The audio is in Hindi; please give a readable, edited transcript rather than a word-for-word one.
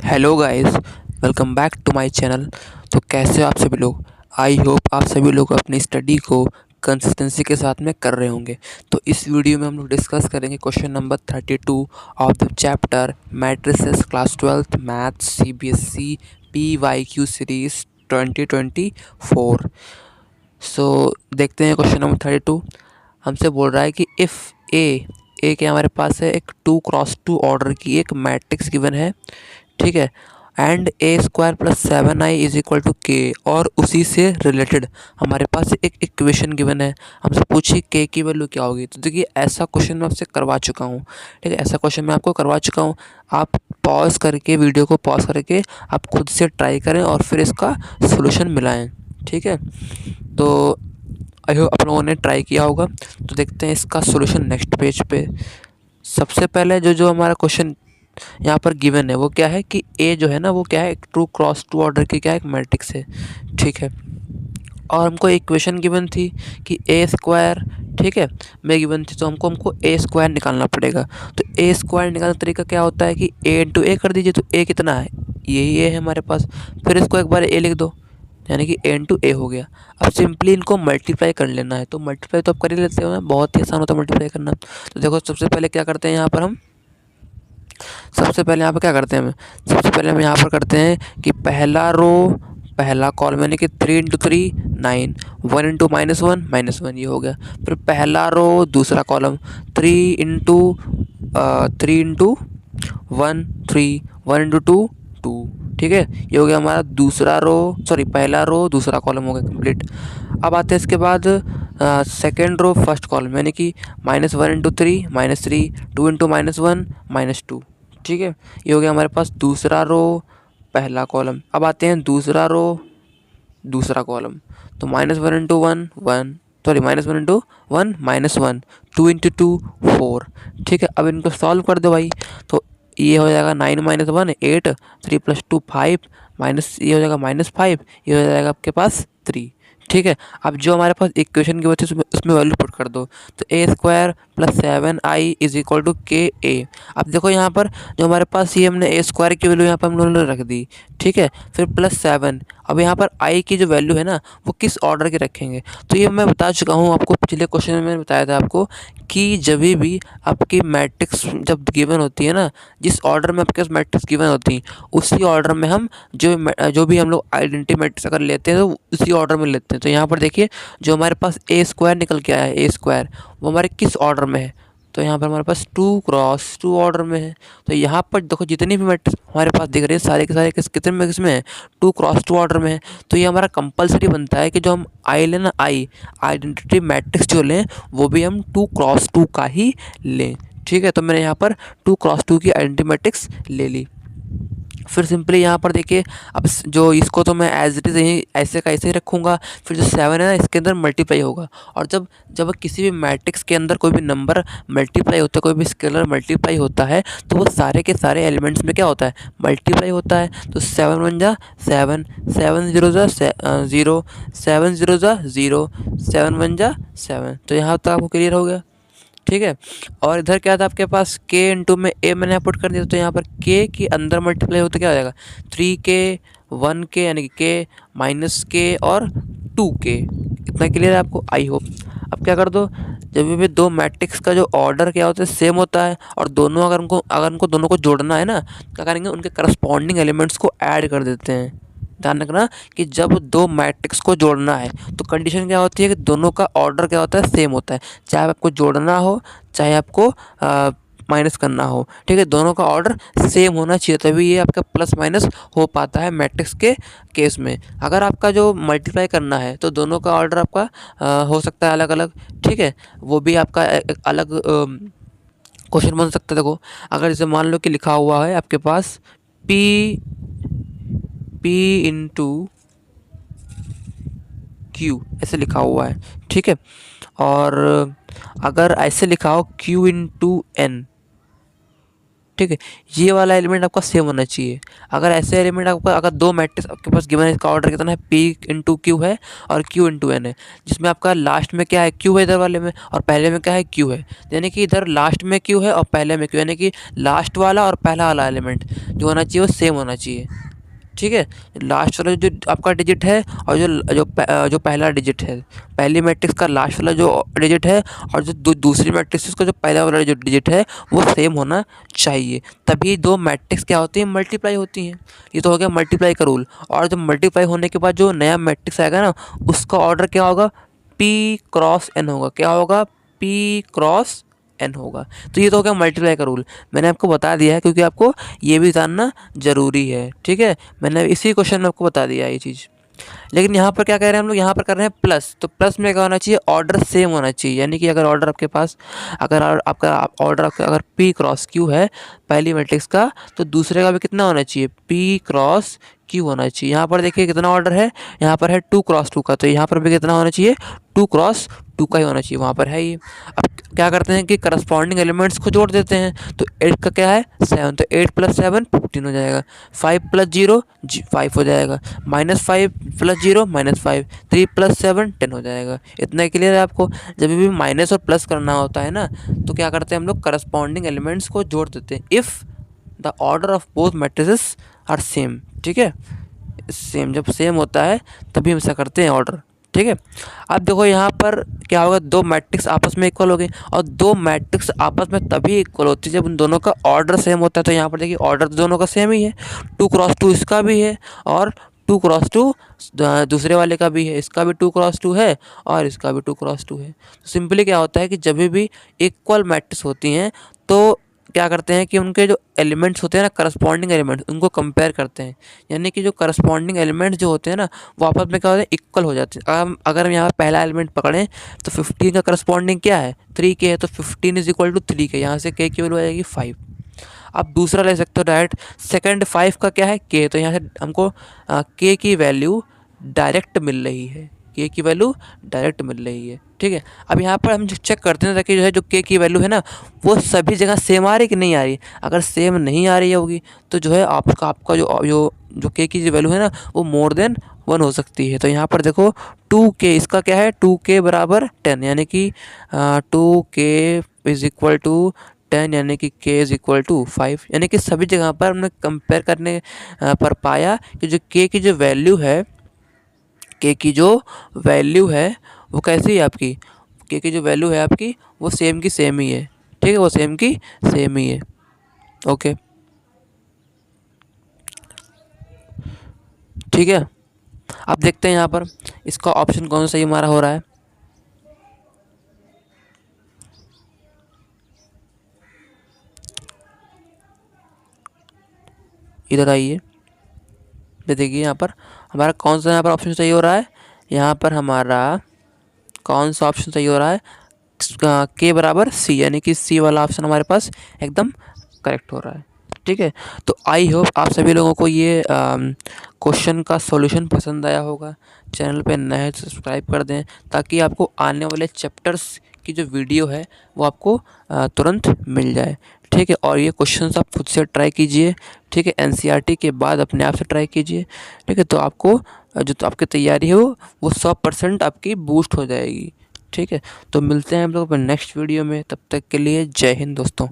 Hello guys, welcome back to my channel. तो कैसे हो आप सभी लोग। आई होप आप सभी लोग अपनी स्टडी को कंसिस्टेंसी के साथ में कर रहे होंगे। तो इस वीडियो में हम लोग डिस्कस करेंगे question number 32 of the chapter matrices class 12th maths CBSE PYQ series 2024। सो देखते हैं क्वेश्चन नंबर 32। हमसे बोल रहा है कि इफ़ ए के हमारे पास है एक 2x2 ऑर्डर की एक मैट्रिक्स गिवन है, ठीक है, and a² + 7i is equal to के, और उसी से रिलेटेड हमारे पास एक इक्वेशन गिवन है। हमसे पूछिए के की वैल्यू क्या होगी। तो देखिए ऐसा क्वेश्चन मैं आपसे करवा चुका हूँ, ठीक है, ऐसा क्वेश्चन मैं आपको करवा चुका हूँ। आप पॉज करके वीडियो को पॉज करके आप खुद से ट्राई करें और फिर इसका सोल्यूशन मिलाएं, ठीक है। तो आई होप आप लोगों ने ट्राई किया होगा। तो देखते हैं इसका सोल्यूशन नेक्स्ट पेज पे। सबसे पहले जो हमारा क्वेश्चन यहाँ पर गिवन है वो क्या है कि ए जो है ना वो क्या है, एक 2x2 ऑर्डर की क्या है, एक मैट्रिक्स है, ठीक है। और हमको इक्वेशन गिवन थी कि a², ठीक है, में गिवन थी, तो हमको a² निकालना पड़ेगा। तो a² निकालने का तरीका क्या होता है कि a कर दीजिए। तो a कितना है, यही a है हमारे पास। फिर इसको एक बार a लिख दो, यानी कि a हो गया। अब सिंपली इनको मल्टीप्लाई कर लेना है। तो मल्टीप्लाई तो आप कर ही लेते हो ना, बहुत ही आसान होता है मल्टीप्लाई करना। तो देखो सबसे पहले क्या करते हैं यहाँ पर हम, सबसे पहले यहाँ पर क्या करते हैं हम, सबसे पहले हम यहाँ पर करते हैं कि पहला रो पहला कॉलम यानी कि 3 × 3 9, 1 × -1 -1 ये हो गया। फिर पहला रो दूसरा कॉलम 3 × 1 3, 1 × 2 2, ठीक है, ये हो गया हमारा दूसरा रो, सॉरी पहला रो दूसरा कॉलम हो गया कंप्लीट। अब आते हैं इसके बाद सेकेंड रो फर्स्ट कॉलम यानी कि -1 × 3 -3, 2 × -1 -2, ठीक है, ये हो गया हमारे पास दूसरा रो पहला कॉलम। अब आते हैं दूसरा रो दूसरा कॉलम, तो -1 × 1 1, सॉरी -1 × 1 -1, 2 × 2 4, ठीक है। अब इनको सॉल्व कर दो भाई। तो ये हो जाएगा 9 - 1 8, 3 + 2 5, माइनस ये हो जाएगा -5, ये हो जाएगा आपके पास 3, ठीक है। अब जो हमारे पास इक्वेशन की वजह से उसमें वैल्यू पुट कर दो। तो a² + 7i is equal to के ए। अब देखो यहाँ पर जो हमारे पास ये हमने a² की वैल्यू यहाँ पर हम लोगों ने रख दी, ठीक है, फिर +7। अब यहाँ पर i की जो वैल्यू है ना वो किस ऑर्डर के रखेंगे। तो ये मैं बता चुका हूँ आपको, पिछले क्वेश्चन में मैंने बताया था आपको कि जब भी आपकी मैट्रिक्स जब गिवन होती है ना, जिस ऑर्डर में आपके पास मैट्रिक्स गिवन होती हैं उसी ऑर्डर में हम जो भी हम लोग आइडेंटिटी मैट्रिक्स अगर लेते हैं तो उसी ऑर्डर में लेते हैं। तो यहाँ पर देखिए जो हमारे पास a² निकल के आया है, a² वो हमारे किस ऑर्डर में है। तो यहाँ पर हमारे पास 2x2 ऑर्डर में है। तो यहाँ पर देखो जितनी भी मैट्रिक्स हमारे पास दिख रही है सारे के सारे कितने में किसमें है, 2x2 ऑर्डर में है। तो ये हमारा कंपलसरी बनता है कि जो हम आई लें ना, आइडेंटिटी मैट्रिक्स जो लें वो भी हम 2x2 का ही लें, ठीक है। तो मैंने यहाँ पर 2x2 की आइडेंटिटी मैट्रिक्स ले ली। फिर सिंपली यहाँ पर देखिए अब जो इसको तो मैं एज इट इज़ यही ऐसे का ऐसे ही रखूँगा। फिर जो 7 है ना इसके अंदर मल्टीप्लाई होगा। और जब जब किसी भी मैट्रिक्स के अंदर कोई भी नंबर मल्टीप्लाई होता है, कोई भी स्केलर मल्टीप्लाई होता है, तो वो सारे के सारे एलिमेंट्स में क्या होता है, मल्टीप्लाई होता है। तो 7 × 1 = 7, 7 × 0 = 0, 7 × 0 = 0, 7 × 1 = 7। तो यहाँ तक आपको क्लियर हो गया, ठीक है। और इधर क्या था आपके पास के इंटू में ए मैंने यहाँ पुट कर दिया। तो यहाँ पर के के अंदर मल्टीप्लाई होता क्या हो जाएगा, 3k 1k यानी कि के -k और 2k। इतना क्लियर है आपको, आई होप। अब क्या कर दो, जब भी दो मैट्रिक्स का जो ऑर्डर क्या होता है सेम होता है और दोनों अगर उनको दोनों को जोड़ना है ना, क्या करेंगे, उनके करस्पॉन्डिंग एलिमेंट्स को ऐड कर देते हैं। ध्यान रखना कि जब दो मैट्रिक्स को जोड़ना है तो कंडीशन क्या होती है कि दोनों का ऑर्डर क्या होता है, सेम होता है। चाहे आपको जोड़ना हो चाहे आपको माइनस करना हो, ठीक है, दोनों का ऑर्डर सेम होना चाहिए, तभी ये आपका प्लस माइनस हो पाता है मैट्रिक्स के केस में। अगर आपका जो मल्टीप्लाई करना है तो दोनों का ऑर्डर आपका हो सकता है अलग अलग, ठीक है, वो भी आपका एक अलग क्वेश्चन बन सकता है। देखो अगर जैसे मान लो कि लिखा हुआ है आपके पास P इंटू Q ऐसे लिखा हुआ है, ठीक है। और अगर ऐसे लिखा हो Q इंटू N, ठीक है, ये वाला एलिमेंट आपका सेम होना चाहिए। अगर ऐसे एलिमेंट आपका, अगर दो मैट्रिक्स आपके पास गिवन है, इसका ऑर्डर कितना है, P इंटू क्यू है और Q इंटू एन है, जिसमें आपका लास्ट में क्या है, Q है इधर वाले में, और पहले में क्या है, Q है। यानी कि इधर लास्ट में Q है और पहले में Q, यानी कि लास्ट वाला और पहला वाला एलिमेंट जो होना चाहिए वो सेम होना चाहिए। ठीक है, लास्ट वाला जो आपका डिजिट है और जो पहला डिजिट है, पहली मैट्रिक्स का लास्ट वाला जो डिजिट है और जो दूसरी मैट्रिक्स का जो पहला वाला जो डिजिट है वो सेम होना चाहिए, तभी दो मैट्रिक्स क्या होती हैं, मल्टीप्लाई होती हैं। ये तो हो गया मल्टीप्लाई का रूल। और जब मल्टीप्लाई होने के बाद जो नया मैट्रिक्स आएगा ना, उसका ऑर्डर क्या होगा, P क्रॉस N होगा। क्या होगा, P क्रॉस N होगा। तो ये तो हो गया मल्टीप्लाई का रूल, मैंने आपको बता दिया है क्योंकि आपको ये भी जानना ज़रूरी है। ठीक है, मैंने इसी क्वेश्चन में आपको बता दिया है ये चीज़। लेकिन यहाँ पर क्या कह रहे हैं हम लोग, यहाँ पर कर रहे हैं प्लस, तो प्लस में क्या होना चाहिए, ऑर्डर सेम होना चाहिए। यानी कि अगर ऑर्डर आपके पास, अगर आपका ऑर्डर अगर P क्रॉस Q है पहली मैट्रिक्स का, तो दूसरे का भी कितना होना चाहिए, P क्रॉस Q होना चाहिए। यहाँ पर देखिए कितना ऑर्डर है, यहाँ पर है 2 क्रॉस 2 का, तो यहाँ पर भी कितना होना चाहिए, 2 क्रॉस 2 का ही होना चाहिए, वहाँ पर है ये। अब क्या करते हैं कि करस्पॉन्डिंग एलिमेंट्स को जोड़ देते हैं, तो 8 का क्या है 7, तो 8 प्लस 7 15 हो जाएगा, 5 प्लस 0 5 हो जाएगा, -5 प्लस 0 -5, 3 प्लस 7 10 हो जाएगा। इतना क्लियर है आपको। जब भी माइनस और प्लस करना होता है ना, तो क्या करते हैं हम लोग, करस्पॉन्डिंग एलिमेंट्स को जोड़ देते हैं if the order of both matrices are same. ठीक है, सेम जब सेम होता है तभी हम ऐसा करते हैं ऑर्डर। ठीक है, अब देखो यहाँ पर क्या होगा, दो मैट्रिक्स आपस में इक्वल हो गए, और दो मैट्रिक्स आपस में तभी इक्वल होती है जब उन दोनों का ऑर्डर सेम होता है। तो यहाँ पर देखिए ऑर्डर तो दोनों का सेम ही है, 2 क्रॉस 2 इसका भी है और 2 क्रॉस 2 दूसरे वाले का भी है, इसका भी 2 क्रॉस 2 है और इसका भी 2 क्रॉस 2 है। तो सिंपली क्या होता है कि जब भी इक्वल मैट्रिक्स होती हैं तो क्या करते हैं कि उनके जो एलिमेंट्स होते हैं ना, करस्पॉन्डिंग एलिमेंट्स, उनको कंपेयर करते हैं। यानी कि जो करस्पॉन्डिंग एलिमेंट्स जो होते हैं ना, वो आपस में क्या होते हैं, इक्वल हो जाते हैं। अगर हम यहाँ पहला एलिमेंट पकड़ें तो 15 का करस्पॉन्डिंग क्या है, 3K है, तो 15 इज इक्वल टू 3K, यहाँ से K की वैल्यू आ जाएगी 5। अब दूसरा ले सकते हो डायरेक्ट, सेकंड 5 का क्या है, K, तो यहाँ से हमको K की वैल्यू डायरेक्ट मिल रही है, K की वैल्यू डायरेक्ट मिल रही है। ठीक है, अब यहाँ पर हम चेक करते हैं ताकि जो है जो K की वैल्यू है ना, वो सभी जगह सेम आ रही है कि नहीं आ रही। अगर सेम नहीं आ रही होगी तो जो है आपका जो K की जो वैल्यू है ना, वो मोर देन 1 हो सकती है। तो यहाँ पर देखो 2K, इसका क्या है, 2K बराबर 10, यानी कि 2K इज इक्वल टू 10, यानी कि K इज इक्वल टू 5। यानी कि सभी जगह पर हमने कंपेयर करने पर पाया कि जो K की जो वैल्यू है, K की जो वैल्यू है वो कैसी है आपकी, K की जो वैल्यू है आपकी वो सेम की सेम ही है। ठीक है, वो सेम की सेम ही है। ओके, ठीक है, अब देखते हैं यहाँ पर इसका ऑप्शन कौन सा सही हमारा हो रहा है। इधर आइए, देखिए यहाँ पर हमारा कौन सा यहाँ पर ऑप्शन सही हो रहा है। यहाँ पर हमारा कौन सा ऑप्शन सही हो रहा है, K बराबर C, यानी कि C वाला ऑप्शन हमारे पास एकदम करेक्ट हो रहा है। ठीक है, तो आई होप आप सभी लोगों को ये क्वेश्चन का सॉल्यूशन पसंद आया होगा। चैनल पे नए हैं तो सब्सक्राइब कर दें ताकि आपको आने वाले चैप्टर्स की जो वीडियो है वो आपको तुरंत मिल जाए। ठीक है, और ये क्वेश्चंस आप खुद से ट्राई कीजिए। ठीक है, NCERT के बाद अपने आप से ट्राई कीजिए। ठीक है, तो आपको जो तो आपकी तैयारी है वो 100% आपकी बूस्ट हो जाएगी। ठीक है, तो मिलते हैं हम लोग नेक्स्ट वीडियो में, तब तक के लिए जय हिंद दोस्तों।